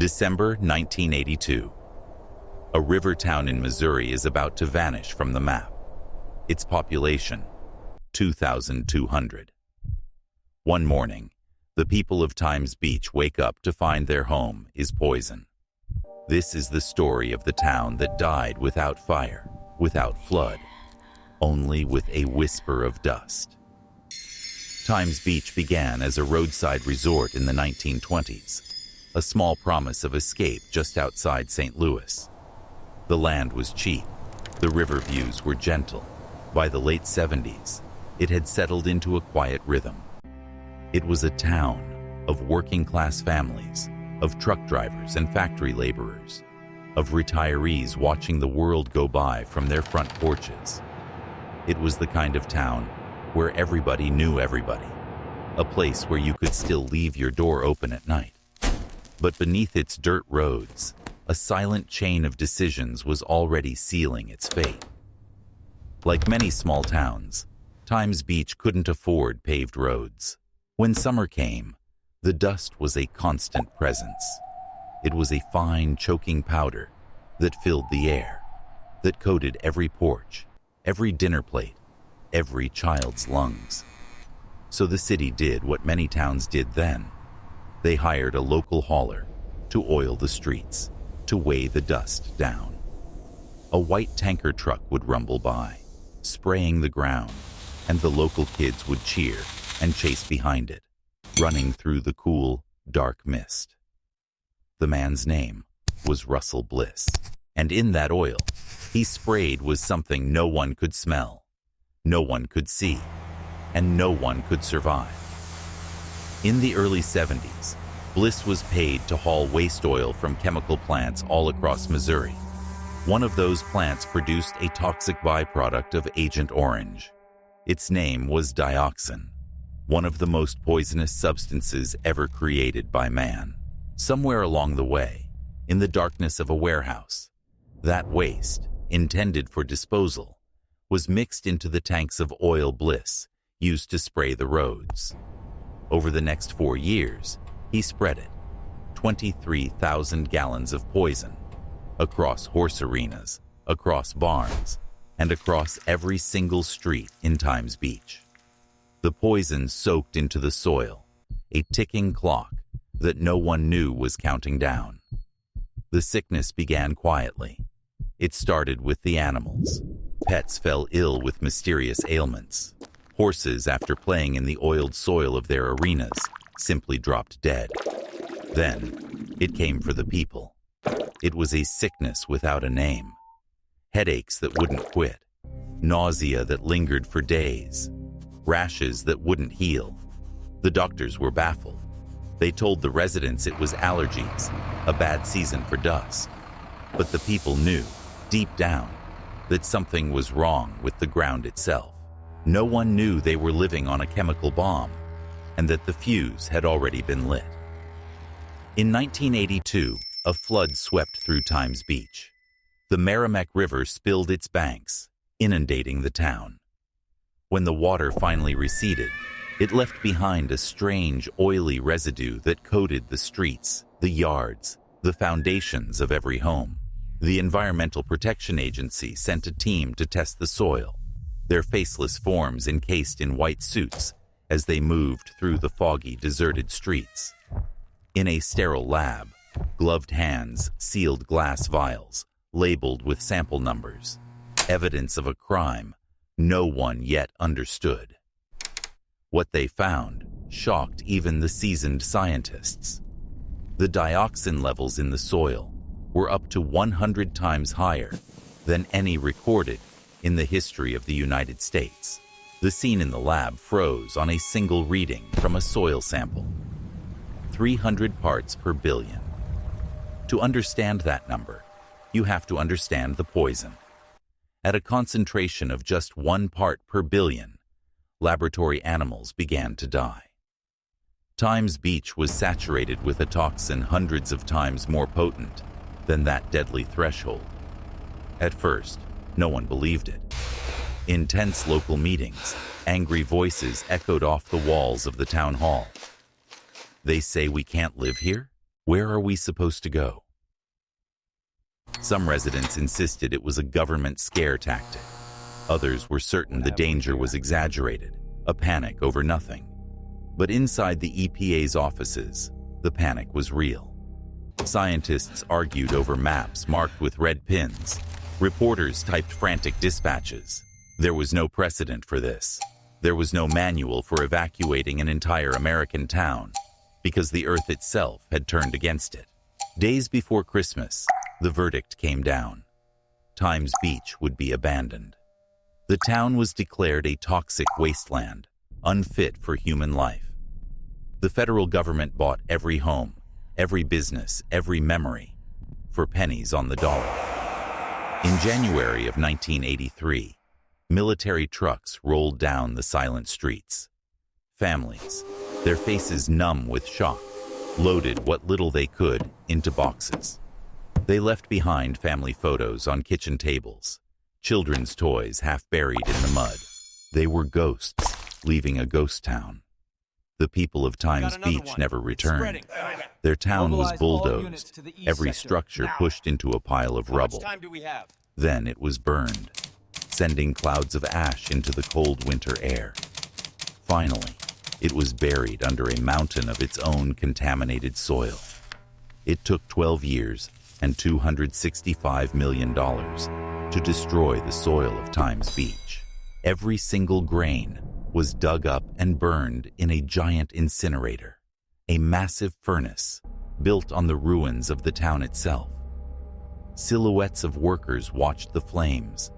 December 1982. A river town in Missouri is about to vanish from the map. Its population, 2,200. One morning, the people of Times Beach wake up to find their home is poison. This is the story of the town that died without fire, without flood, only with a whisper of dust. Times Beach began as a roadside resort in the 1920s, a small promise of escape just outside St. Louis. The land was cheap, the river views were gentle. By the late 70s, it had settled into a quiet rhythm. It was a town of working-class families, of truck drivers and factory laborers, of retirees watching the world go by from their front porches. It was the kind of town where everybody knew everybody, a place where you could still leave your door open at night. But beneath its dirt roads, a silent chain of decisions was already sealing its fate. Like many small towns, Times Beach couldn't afford paved roads. When summer came, the dust was a constant presence. It was a fine, choking powder that filled the air, that coated every porch, every dinner plate, every child's lungs. So the city did what many towns did then. They hired a local hauler to oil the streets, to weigh the dust down. A white tanker truck would rumble by, spraying the ground, and the local kids would cheer and chase behind it, running through the cool, dark mist. The man's name was Russell Bliss, and in that oil he sprayed was something no one could smell, no one could see, and no one could survive. In the early 70s, Bliss was paid to haul waste oil from chemical plants all across Missouri. One of those plants produced a toxic byproduct of Agent Orange. Its name was dioxin, one of the most poisonous substances ever created by man. Somewhere along the way, in the darkness of a warehouse, that waste, intended for disposal, was mixed into the tanks of oil Bliss used to spray the roads. Over the next 4 years, he spread it, 23,000 gallons of poison, across horse arenas, across barns, and across every single street in Times Beach. The poison soaked into the soil, a ticking clock that no one knew was counting down. The sickness began quietly. It started with the animals. Pets fell ill with mysterious ailments. Horses, after playing in the oiled soil of their arenas, simply dropped dead. Then, it came for the people. It was a sickness without a name. Headaches that wouldn't quit. Nausea that lingered for days. Rashes that wouldn't heal. The doctors were baffled. They told the residents it was allergies, a bad season for dust. But the people knew, deep down, that something was wrong with the ground itself. No one knew they were living on a chemical bomb, and that the fuse had already been lit. In 1982, a flood swept through Times Beach. The Merrimack River spilled its banks, inundating the town. When the water finally receded, it left behind a strange, oily residue that coated the streets, the yards, the foundations of every home. The Environmental Protection Agency sent a team to test the soil, their faceless forms encased in white suits as they moved through the foggy, deserted streets. In a sterile lab, gloved hands sealed glass vials, labeled with sample numbers, evidence of a crime no one yet understood. What they found shocked even the seasoned scientists. The dioxin levels in the soil were up to 100 times higher than any recorded in the history of the United States. The scene in the lab froze on a single reading from a soil sample. 300 parts per billion. To understand that number, you have to understand the poison. At a concentration of just 1 part per billion, laboratory animals began to die. Times Beach was saturated with a toxin hundreds of times more potent than that deadly threshold. At first, no one believed it. In tense local meetings, angry voices echoed off the walls of the town hall. They say we can't live here? Where are we supposed to go? Some residents insisted it was a government scare tactic. Others were certain the danger was exaggerated, a panic over nothing. But inside the EPA's offices, the panic was real. Scientists argued over maps marked with red pins. Reporters typed frantic dispatches. There was no precedent for this. There was no manual for evacuating an entire American town, because the Earth itself had turned against it. Days before Christmas, the verdict came down. Times Beach would be abandoned. The town was declared a toxic wasteland, unfit for human life. The federal government bought every home, every business, every memory, for pennies on the dollar. In January of 1983, military trucks rolled down the silent streets. Families, their faces numb with shock, loaded what little they could into boxes. They left behind family photos on kitchen tables, children's toys half buried in the mud. They were ghosts, leaving a ghost town. The people of Times Beach never returned. Their town was bulldozed, every structure pushed into a pile of rubble. Then it was burned, sending clouds of ash into the cold winter air. Finally, it was buried under a mountain of its own contaminated soil. It took 12 years and $265 million to destroy the soil of Times Beach. Every single grain was dug up and burned in a giant incinerator, a massive furnace built on the ruins of the town itself. Silhouettes of workers watched the flames,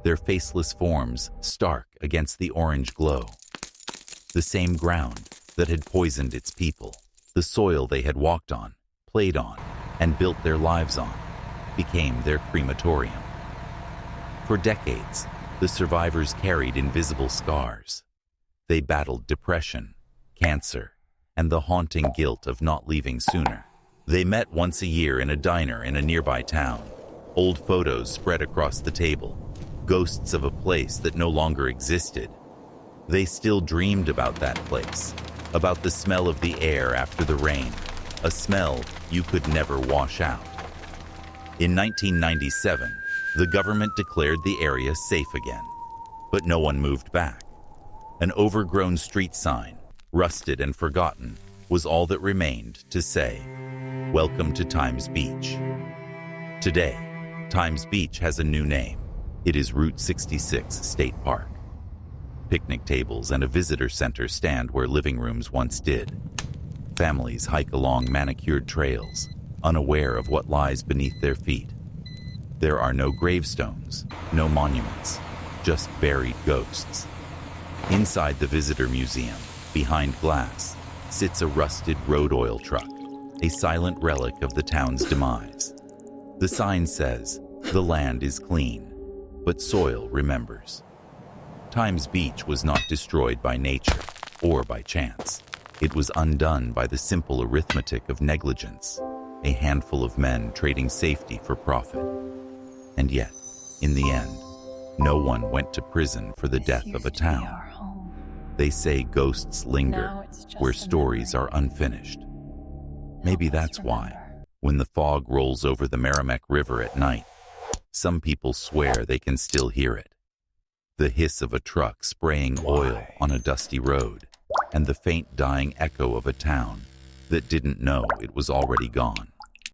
their faceless forms stark against the orange glow. The same ground that had poisoned its people, the soil they had walked on, played on, and built their lives on, became their crematorium. For decades, the survivors carried invisible scars. They battled depression, cancer, and the haunting guilt of not leaving sooner. They met once a year in a diner in a nearby town. Old photos spread across the table, ghosts of a place that no longer existed. They still dreamed about that place, about the smell of the air after the rain, a smell you could never wash out. In 1997, the government declared the area safe again, but no one moved back. An overgrown street sign, rusted and forgotten, was all that remained to say, "Welcome to Times Beach." Today, Times Beach has a new name. It is Route 66 State Park. Picnic tables and a visitor center stand where living rooms once did. Families hike along manicured trails, unaware of what lies beneath their feet. There are no gravestones, no monuments, just buried ghosts. Inside the visitor museum, behind glass, sits a rusted road oil truck, a silent relic of the town's demise. The sign says, "The land is clean, but soil remembers." Times Beach was not destroyed by nature or by chance. It was undone by the simple arithmetic of negligence, a handful of men trading safety for profit. And yet, in the end, no one went to prison for the death of a town. They say ghosts linger where stories are unfinished. Maybe that's why, when the fog rolls over the Merrimack River at night, some people swear they can still hear it. The hiss of a truck spraying oil on a dusty road, and the faint dying echo of a town that didn't know it was already gone.